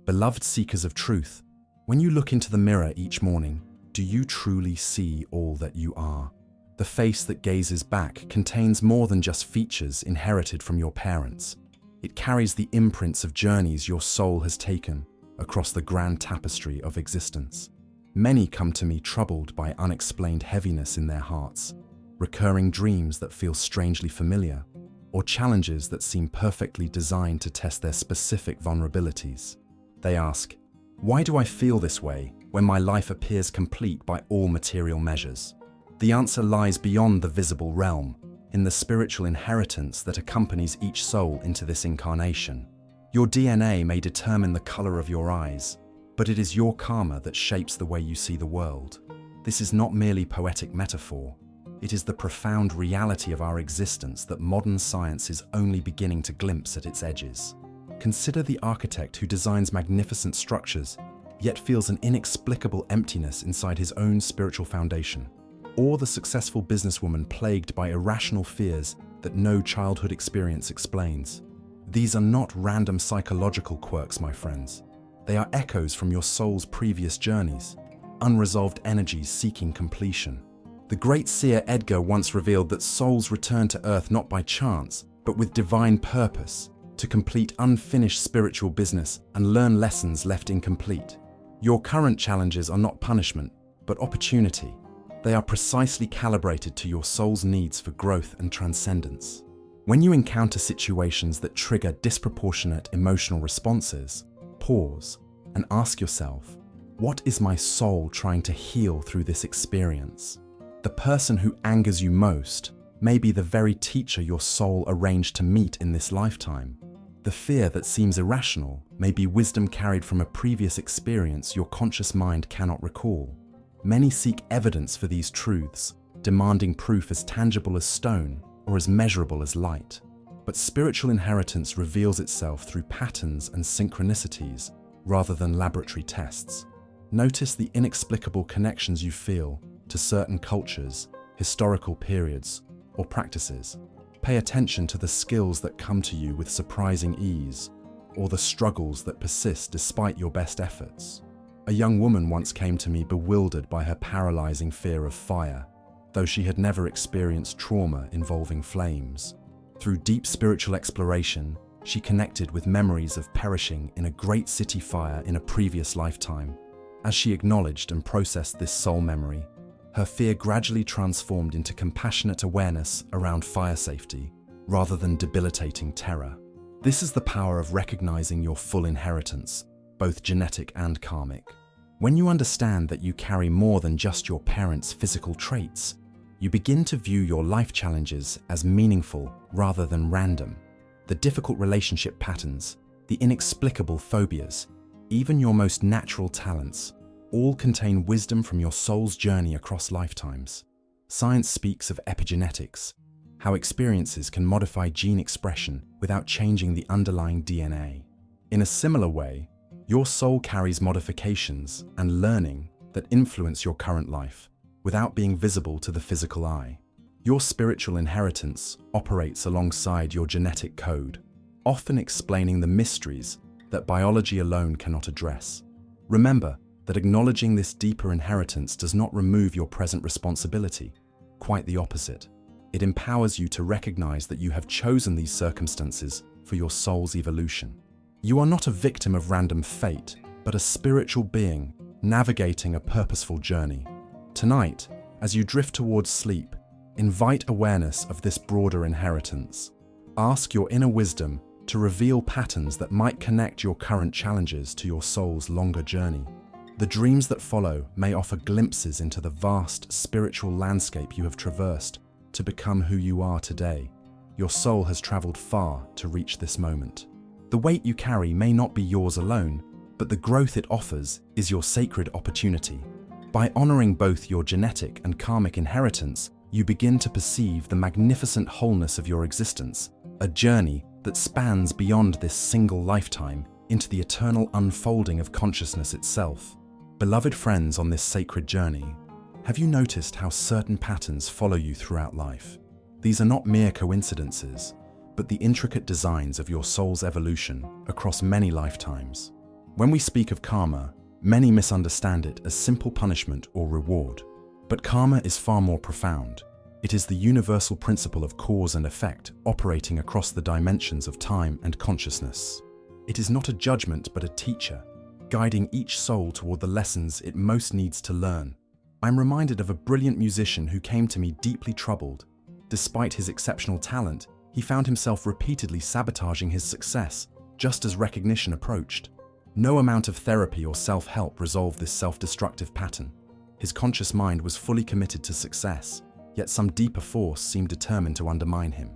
Beloved seekers of truth, when you look into the mirror each morning, do you truly see all that you are? The face that gazes back contains more than just features inherited from your parents. It carries the imprints of journeys your soul has taken across the grand tapestry of existence. Many come to me troubled by unexplained heaviness in their hearts, recurring dreams that feel strangely familiar, or challenges that seem perfectly designed to test their specific vulnerabilities. They ask, why do I feel this way when my life appears complete by all material measures? The answer lies beyond the visible realm, in the spiritual inheritance that accompanies each soul into this incarnation. Your DNA may determine the color of your eyes, but it is your karma that shapes the way you see the world. This is not merely poetic metaphor. It is the profound reality of our existence that modern science is only beginning to glimpse at its edges. Consider the architect who designs magnificent structures, yet feels an inexplicable emptiness inside his own spiritual foundation. Or the successful businesswoman plagued by irrational fears that no childhood experience explains. These are not random psychological quirks, my friends. They are echoes from your soul's previous journeys, unresolved energies seeking completion. The great seer Edgar once revealed that souls return to earth not by chance, but with divine purpose, to complete unfinished spiritual business and learn lessons left incomplete. Your current challenges are not punishment, but opportunity. They are precisely calibrated to your soul's needs for growth and transcendence. When you encounter situations that trigger disproportionate emotional responses, pause and ask yourself, what is my soul trying to heal through this experience? The person who angers you most may be the very teacher your soul arranged to meet in this lifetime. The fear that seems irrational may be wisdom carried from a previous experience your conscious mind cannot recall. Many seek evidence for these truths, demanding proof as tangible as stone or as measurable as light. But spiritual inheritance reveals itself through patterns and synchronicities rather than laboratory tests. Notice the inexplicable connections you feel to certain cultures, historical periods, or practices. Pay attention to the skills that come to you with surprising ease, or the struggles that persist despite your best efforts. A young woman once came to me bewildered by her paralyzing fear of fire, though she had never experienced trauma involving flames. Through deep spiritual exploration, she connected with memories of perishing in a great city fire in a previous lifetime. As she acknowledged and processed this soul memory, her fear gradually transformed into compassionate awareness around fire safety, rather than debilitating terror. This is the power of recognizing your full inheritance, both genetic and karmic. When you understand that you carry more than just your parents' physical traits, you begin to view your life challenges as meaningful rather than random. The difficult relationship patterns, the inexplicable phobias, even your most natural talents, all contain wisdom from your soul's journey across lifetimes. Science speaks of epigenetics, how experiences can modify gene expression without changing the underlying DNA. In a similar way, your soul carries modifications and learning that influence your current life without being visible to the physical eye. Your spiritual inheritance operates alongside your genetic code, often explaining the mysteries that biology alone cannot address. Remember that acknowledging this deeper inheritance does not remove your present responsibility. Quite the opposite. It empowers you to recognize that you have chosen these circumstances for your soul's evolution. You are not a victim of random fate, but a spiritual being navigating a purposeful journey. Tonight, as you drift towards sleep, invite awareness of this broader inheritance. Ask your inner wisdom to reveal patterns that might connect your current challenges to your soul's longer journey. The dreams that follow may offer glimpses into the vast spiritual landscape you have traversed to become who you are today. Your soul has traveled far to reach this moment. The weight you carry may not be yours alone, but the growth it offers is your sacred opportunity. By honoring both your genetic and karmic inheritance, you begin to perceive the magnificent wholeness of your existence, a journey that spans beyond this single lifetime into the eternal unfolding of consciousness itself. Beloved friends on this sacred journey, have you noticed how certain patterns follow you throughout life? These are not mere coincidences, but the intricate designs of your soul's evolution across many lifetimes. When we speak of karma, many misunderstand it as simple punishment or reward. But karma is far more profound. It is the universal principle of cause and effect operating across the dimensions of time and consciousness. It is not a judgment but a teacher, guiding each soul toward the lessons it most needs to learn. I'm reminded of a brilliant musician who came to me deeply troubled. Despite his exceptional talent, he found himself repeatedly sabotaging his success, just as recognition approached. No amount of therapy or self-help resolved this self-destructive pattern. His conscious mind was fully committed to success, yet some deeper force seemed determined to undermine him.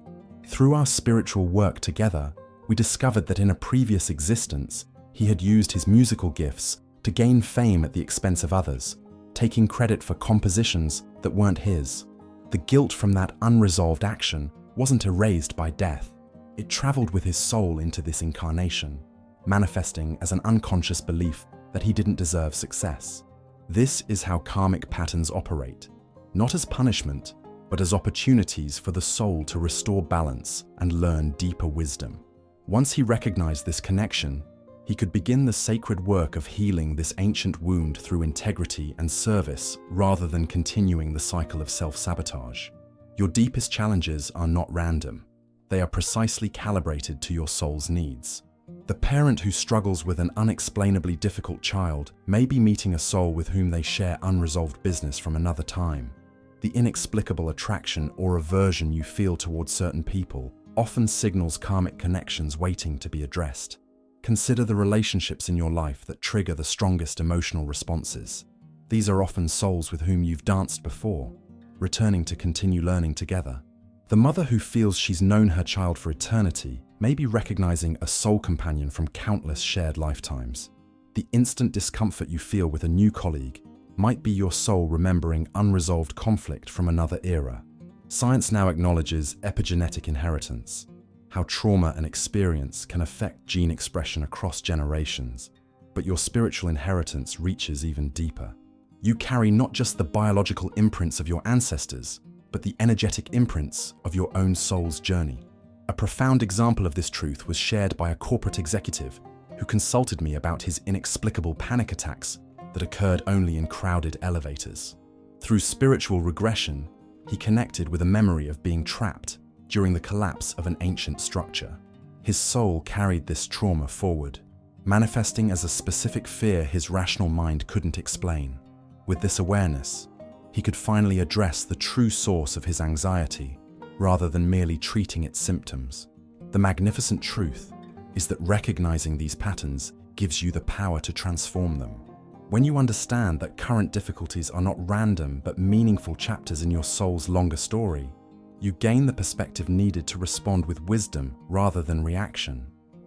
Through our spiritual work together, we discovered that in a previous existence, he had used his musical gifts to gain fame at the expense of others, taking credit for compositions that weren't his. The guilt from that unresolved action wasn't erased by death. It traveled with his soul into this incarnation, manifesting as an unconscious belief that he didn't deserve success. This is how karmic patterns operate, not as punishment, but as opportunities for the soul to restore balance and learn deeper wisdom. Once he recognized this connection, he could begin the sacred work of healing this ancient wound through integrity and service rather than continuing the cycle of self-sabotage. Your deepest challenges are not random. They are precisely calibrated to your soul's needs. The parent who struggles with an unexplainably difficult child may be meeting a soul with whom they share unresolved business from another time. The inexplicable attraction or aversion you feel towards certain people often signals karmic connections waiting to be addressed. Consider the relationships in your life that trigger the strongest emotional responses. These are often souls with whom you've danced before, returning to continue learning together. The mother who feels she's known her child for eternity may be recognizing a soul companion from countless shared lifetimes. The instant discomfort you feel with a new colleague might be your soul remembering unresolved conflict from another era. Science now acknowledges epigenetic inheritance, how trauma and experience can affect gene expression across generations. But your spiritual inheritance reaches even deeper. You carry not just the biological imprints of your ancestors, but the energetic imprints of your own soul's journey. A profound example of this truth was shared by a corporate executive who consulted me about his inexplicable panic attacks that occurred only in crowded elevators. Through spiritual regression, he connected with a memory of being trapped during the collapse of an ancient structure. His soul carried this trauma forward, manifesting as a specific fear his rational mind couldn't explain. With this awareness, he could finally address the true source of his anxiety, rather than merely treating its symptoms. The magnificent truth is that recognizing these patterns gives you the power to transform them. When you understand that current difficulties are not random but meaningful chapters in your soul's longer story, you gain the perspective needed to respond with wisdom rather than reaction.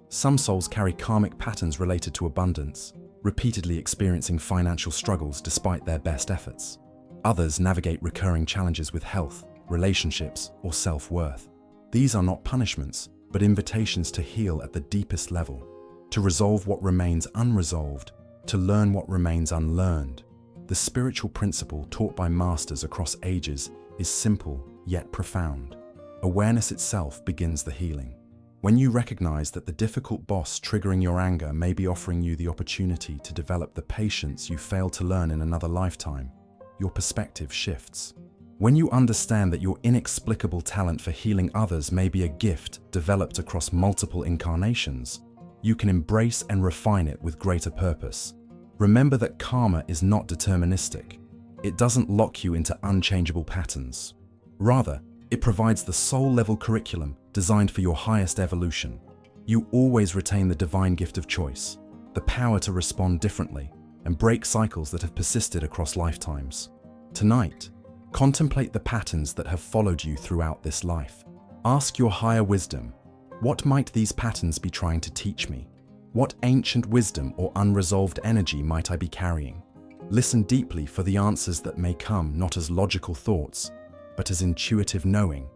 Some souls carry karmic patterns related to abundance, repeatedly experiencing financial struggles despite their best efforts. Others navigate recurring challenges with health, relationships, or self-worth. These are not punishments, but invitations to heal at the deepest level, to resolve what remains unresolved, to learn what remains unlearned. The spiritual principle taught by masters across ages is simple yet profound. Awareness itself begins the healing. When you recognize that the difficult boss triggering your anger may be offering you the opportunity to develop the patience you failed to learn in another lifetime, your perspective shifts. When you understand that your inexplicable talent for healing others may be a gift developed across multiple incarnations, you can embrace and refine it with greater purpose. Remember that karma is not deterministic. It doesn't lock you into unchangeable patterns. Rather, it provides the soul-level curriculum designed for your highest evolution. You always retain the divine gift of choice, the power to respond differently and break cycles that have persisted across lifetimes. Tonight, contemplate the patterns that have followed you throughout this life. Ask your higher wisdom, what might these patterns be trying to teach me? What ancient wisdom or unresolved energy might I be carrying? Listen deeply for the answers that may come not as logical thoughts, but as intuitive knowing,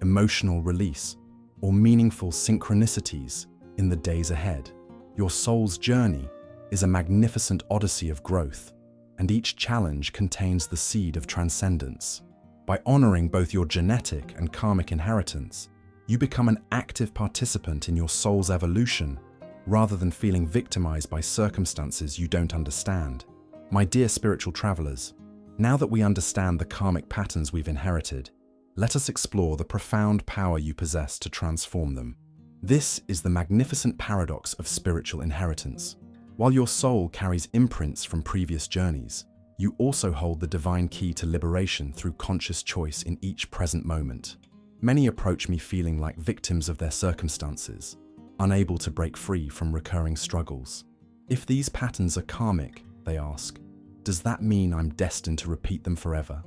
emotional release, or meaningful synchronicities in the days ahead. Your soul's journey is a magnificent odyssey of growth, and each challenge contains the seed of transcendence. By honoring both your genetic and karmic inheritance, you become an active participant in your soul's evolution rather than feeling victimized by circumstances you don't understand. My dear spiritual travelers, now that we understand the karmic patterns we've inherited, let us explore the profound power you possess to transform them. This is the magnificent paradox of spiritual inheritance. While your soul carries imprints from previous journeys, you also hold the divine key to liberation through conscious choice in each present moment. Many approach me feeling like victims of their circumstances, unable to break free from recurring struggles. If these patterns are karmic, they ask, does that mean I'm destined to repeat them forever?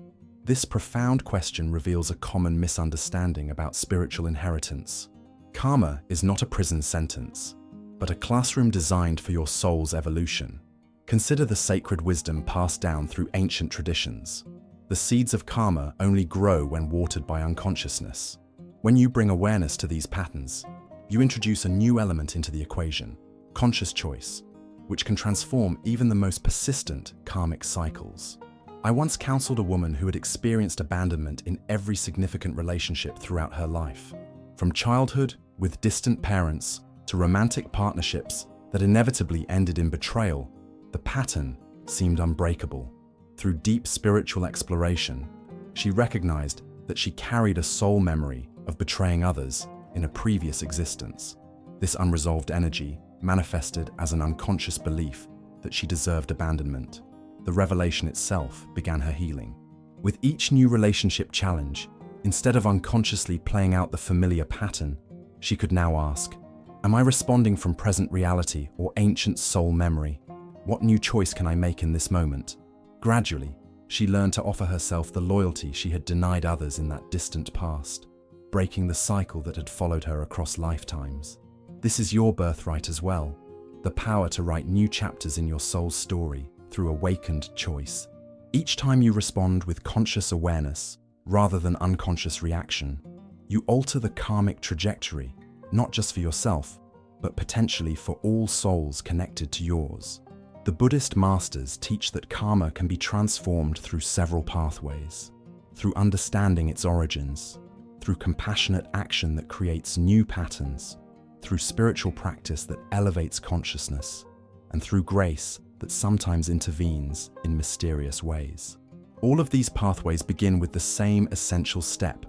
This profound question reveals a common misunderstanding about spiritual inheritance. Karma is not a prison sentence, but a classroom designed for your soul's evolution. Consider the sacred wisdom passed down through ancient traditions. The seeds of karma only grow when watered by unconsciousness. When you bring awareness to these patterns, you introduce a new element into the equation, conscious choice, which can transform even the most persistent karmic cycles. I once counseled a woman who had experienced abandonment in every significant relationship throughout her life. From childhood with distant parents to romantic partnerships that inevitably ended in betrayal, the pattern seemed unbreakable. Through deep spiritual exploration, she recognized that she carried a soul memory of betraying others in a previous existence. This unresolved energy manifested as an unconscious belief that she deserved abandonment. The revelation itself began her healing. With each new relationship challenge, instead of unconsciously playing out the familiar pattern, she could now ask, am I responding from present reality or ancient soul memory? What new choice can I make in this moment? Gradually, she learned to offer herself the loyalty she had denied others in that distant past, breaking the cycle that had followed her across lifetimes. This is your birthright as well, the power to write new chapters in your soul's story through awakened choice. Each time you respond with conscious awareness, rather than unconscious reaction, you alter the karmic trajectory, not just for yourself, but potentially for all souls connected to yours. The Buddhist masters teach that karma can be transformed through several pathways: through understanding its origins, through compassionate action that creates new patterns, through spiritual practice that elevates consciousness, and through grace that sometimes intervenes in mysterious ways. All of these pathways begin with the same essential step: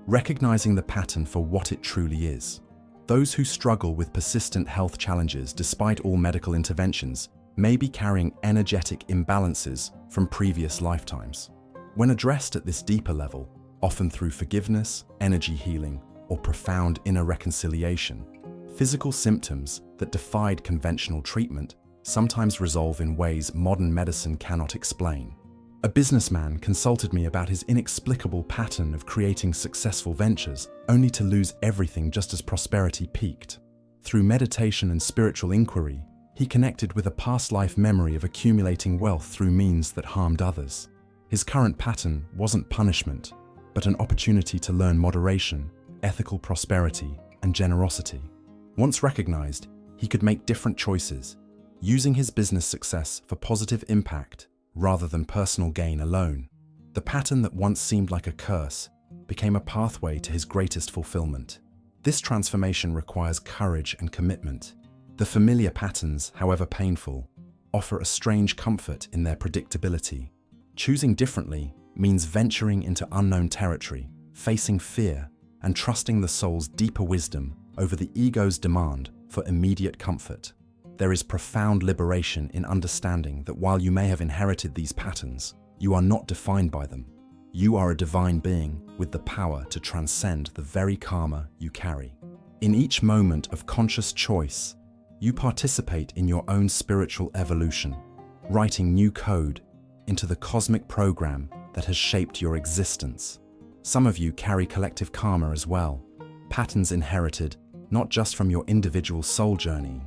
recognizing the pattern for what it truly is. Those who struggle with persistent health challenges despite all medical interventions may be carrying energetic imbalances from previous lifetimes. When addressed at this deeper level, often through forgiveness, energy healing, or profound inner reconciliation, physical symptoms that defied conventional treatment sometimes resolve in ways modern medicine cannot explain. A businessman consulted me about his inexplicable pattern of creating successful ventures only to lose everything just as prosperity peaked. Through meditation and spiritual inquiry, he connected with a past life memory of accumulating wealth through means that harmed others. His current pattern wasn't punishment, but an opportunity to learn moderation, ethical prosperity, and generosity. Once recognized, he could make different choices, using his business success for positive impact rather than personal gain alone. The pattern that once seemed like a curse became a pathway to his greatest fulfillment. This transformation requires courage and commitment. The familiar patterns, however painful, offer a strange comfort in their predictability. Choosing differently means venturing into unknown territory, facing fear, and trusting the soul's deeper wisdom over the ego's demand for immediate comfort. There is profound liberation in understanding that while you may have inherited these patterns, you are not defined by them. You are a divine being with the power to transcend the very karma you carry. In each moment of conscious choice, you participate in your own spiritual evolution, writing new code into the cosmic program that has shaped your existence. Some of you carry collective karma as well, patterns inherited not just from your individual soul journey,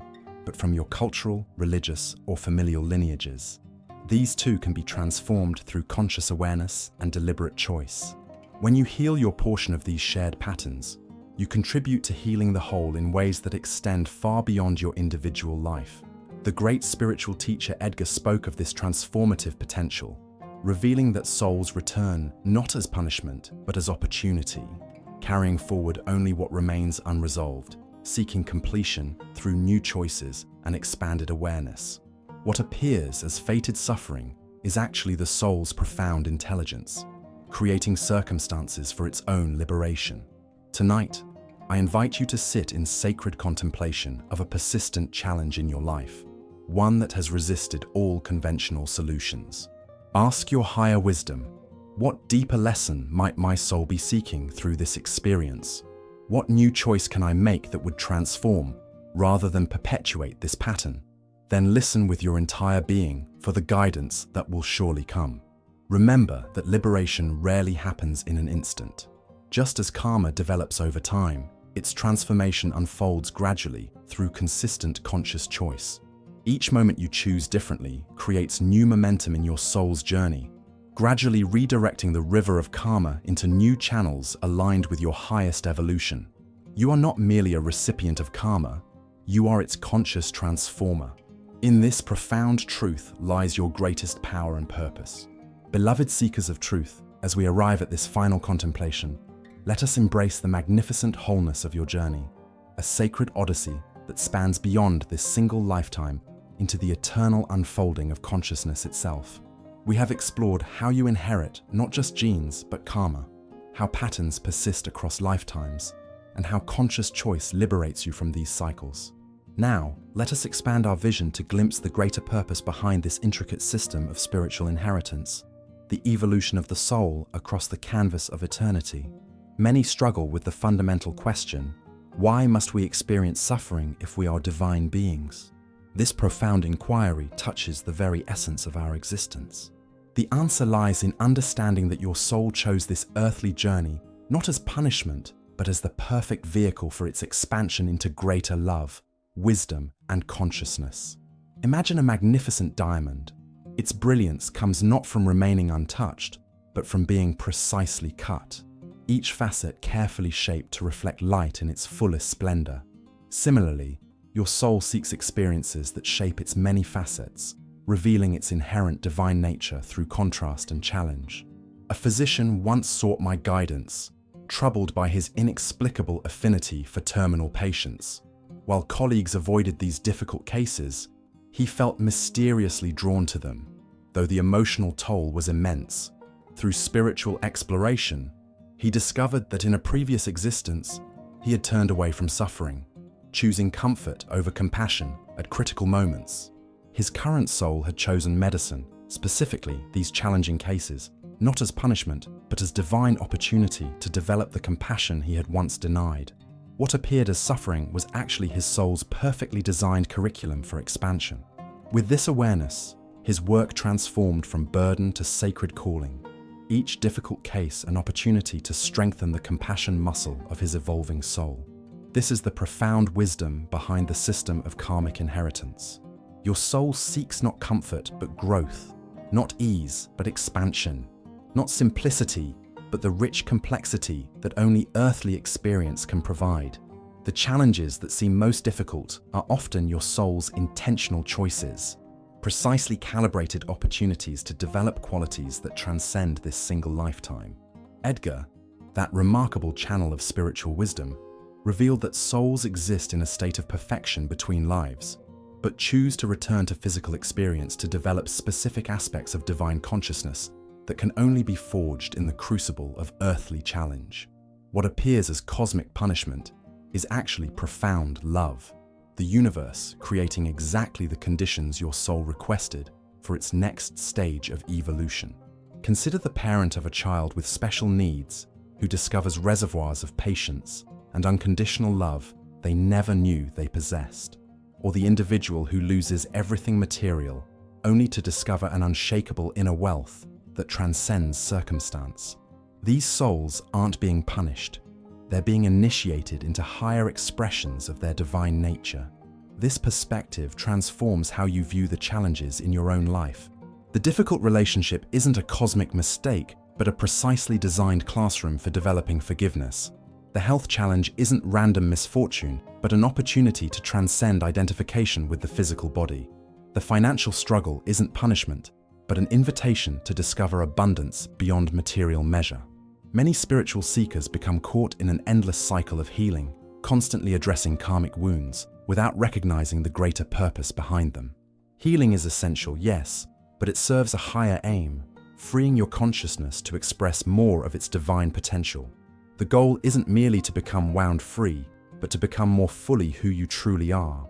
but from your cultural, religious, or familial lineages. These too can be transformed through conscious awareness and deliberate choice. When you heal your portion of these shared patterns, you contribute to healing the whole in ways that extend far beyond your individual life. The great spiritual teacher Edgar spoke of this transformative potential, revealing that souls return not as punishment, but as opportunity, carrying forward only what remains unresolved. seeking completion through new choices and expanded awareness. What appears as fated suffering is actually the soul's profound intelligence, creating circumstances for its own liberation. Tonight, I invite you to sit in sacred contemplation of a persistent challenge in your life, one that has resisted all conventional solutions. Ask your higher wisdom, what deeper lesson might my soul be seeking through this experience? What new choice can I make that would transform, rather than perpetuate this pattern? Then listen with your entire being for the guidance that will surely come. Remember that liberation rarely happens in an instant. Just as karma develops over time, its transformation unfolds gradually through consistent conscious choice. Each moment you choose differently creates new momentum in your soul's journey, gradually redirecting the river of karma into new channels aligned with your highest evolution. You are not merely a recipient of karma, you are its conscious transformer. In this profound truth lies your greatest power and purpose. Beloved seekers of truth, as we arrive at this final contemplation, let us embrace the magnificent wholeness of your journey, a sacred odyssey that spans beyond this single lifetime into the eternal unfolding of consciousness itself. We have explored how you inherit not just genes, but karma, how patterns persist across lifetimes, and how conscious choice liberates you from these cycles. Now, let us expand our vision to glimpse the greater purpose behind this intricate system of spiritual inheritance, the evolution of the soul across the canvas of eternity. Many struggle with the fundamental question, why must we experience suffering if we are divine beings? This profound inquiry touches the very essence of our existence. The answer lies in understanding that your soul chose this earthly journey not as punishment, but as the perfect vehicle for its expansion into greater love, wisdom, and consciousness. Imagine a magnificent diamond. Its brilliance comes not from remaining untouched, but from being precisely cut, each facet carefully shaped to reflect light in its fullest splendor. Similarly, your soul seeks experiences that shape its many facets, revealing its inherent divine nature through contrast and challenge. A physician once sought my guidance, troubled by his inexplicable affinity for terminal patients. While colleagues avoided these difficult cases, he felt mysteriously drawn to them, though the emotional toll was immense. Through spiritual exploration, he discovered that in a previous existence, he had turned away from suffering, choosing comfort over compassion at critical moments. His current soul had chosen medicine, specifically these challenging cases, not as punishment, but as divine opportunity to develop the compassion he had once denied. What appeared as suffering was actually his soul's perfectly designed curriculum for expansion. With this awareness, his work transformed from burden to sacred calling, each difficult case an opportunity to strengthen the compassion muscle of his evolving soul. This is the profound wisdom behind the system of karmic inheritance. Your soul seeks not comfort, but growth, not ease, but expansion, not simplicity, but the rich complexity that only earthly experience can provide. The challenges that seem most difficult are often your soul's intentional choices, precisely calibrated opportunities to develop qualities that transcend this single lifetime. Edgar, that remarkable channel of spiritual wisdom, revealed that souls exist in a state of perfection between lives, but choose to return to physical experience to develop specific aspects of divine consciousness that can only be forged in the crucible of earthly challenge. What appears as cosmic punishment is actually profound love, the universe creating exactly the conditions your soul requested for its next stage of evolution. Consider the parent of a child with special needs who discovers reservoirs of patience and unconditional love they never knew they possessed, or the individual who loses everything material only to discover an unshakable inner wealth that transcends circumstance. These souls aren't being punished, they're being initiated into higher expressions of their divine nature. This perspective transforms how you view the challenges in your own life. The difficult relationship isn't a cosmic mistake, but a precisely designed classroom for developing forgiveness. The health challenge isn't random misfortune, but an opportunity to transcend identification with the physical body. The financial struggle isn't punishment, but an invitation to discover abundance beyond material measure. Many spiritual seekers become caught in an endless cycle of healing, constantly addressing karmic wounds without recognizing the greater purpose behind them. Healing is essential, yes, but it serves a higher aim, freeing your consciousness to express more of its divine potential. The goal isn't merely to become wound free, but to become more fully who you truly are,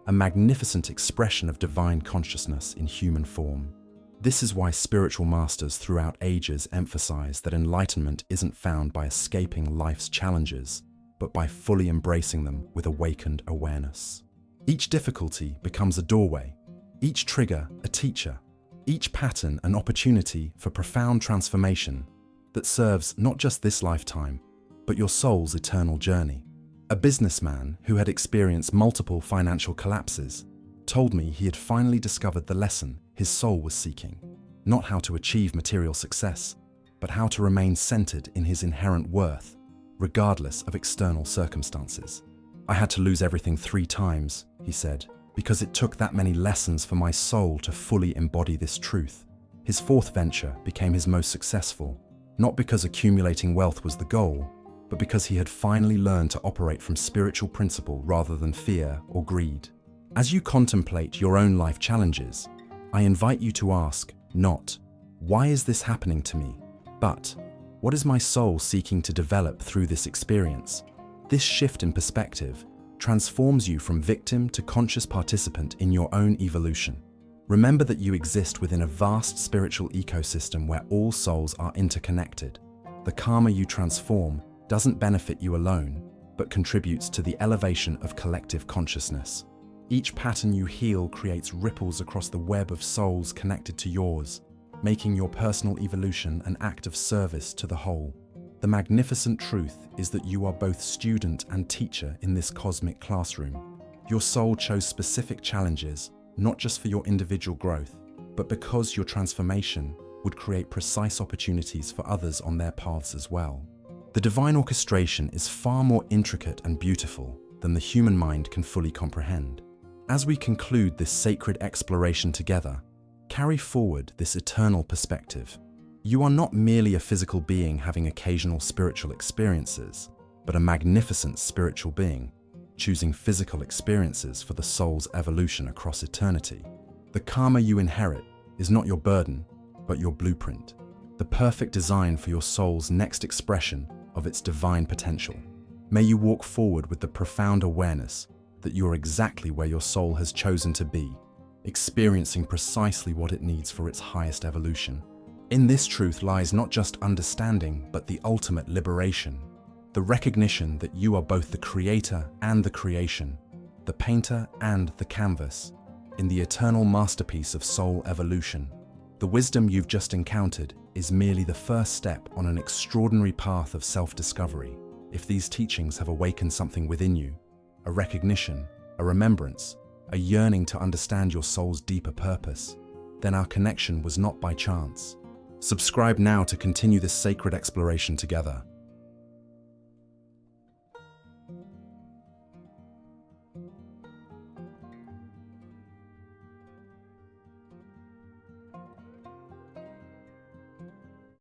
a magnificent expression of divine consciousness in human form. This is why spiritual masters throughout ages emphasize that enlightenment isn't found by escaping life's challenges, but by fully embracing them with awakened awareness. Each difficulty becomes a doorway, each trigger a teacher, each pattern an opportunity for profound transformation that serves not just this lifetime, but your soul's eternal journey. A businessman who had experienced multiple financial collapses told me he had finally discovered the lesson his soul was seeking, not how to achieve material success, but how to remain centered in his inherent worth, regardless of external circumstances. I had to lose everything 3 times, he said, because it took that many lessons for my soul to fully embody this truth. His 4th venture became his most successful, not because accumulating wealth was the goal, but because he had finally learned to operate from spiritual principle rather than fear or greed. As you contemplate your own life challenges, I invite you to ask, not, why is this happening to me? But, what is my soul seeking to develop through this experience? This shift in perspective transforms you from victim to conscious participant in your own evolution. Remember that you exist within a vast spiritual ecosystem where all souls are interconnected. The karma you transform doesn't benefit you alone, but contributes to the elevation of collective consciousness. Each pattern you heal creates ripples across the web of souls connected to yours, making your personal evolution an act of service to the whole. The magnificent truth is that you are both student and teacher in this cosmic classroom. Your soul chose specific challenges, not just for your individual growth, but because your transformation would create precise opportunities for others on their paths as well. The divine orchestration is far more intricate and beautiful than the human mind can fully comprehend. As we conclude this sacred exploration together, carry forward this eternal perspective. You are not merely a physical being having occasional spiritual experiences, but a magnificent spiritual being, choosing physical experiences for the soul's evolution across eternity. The karma you inherit is not your burden, but your blueprint, the perfect design for your soul's next expression of its divine potential. May you walk forward with the profound awareness that you are exactly where your soul has chosen to be, experiencing precisely what it needs for its highest evolution. In this truth lies not just understanding, but the ultimate liberation, the recognition that you are both the creator and the creation, the painter and the canvas, in the eternal masterpiece of soul evolution. The wisdom you've just encountered is merely the first step on an extraordinary path of self-discovery. If these teachings have awakened something within you, a recognition, a remembrance, a yearning to understand your soul's deeper purpose, then our connection was not by chance. Subscribe now to continue this sacred exploration together.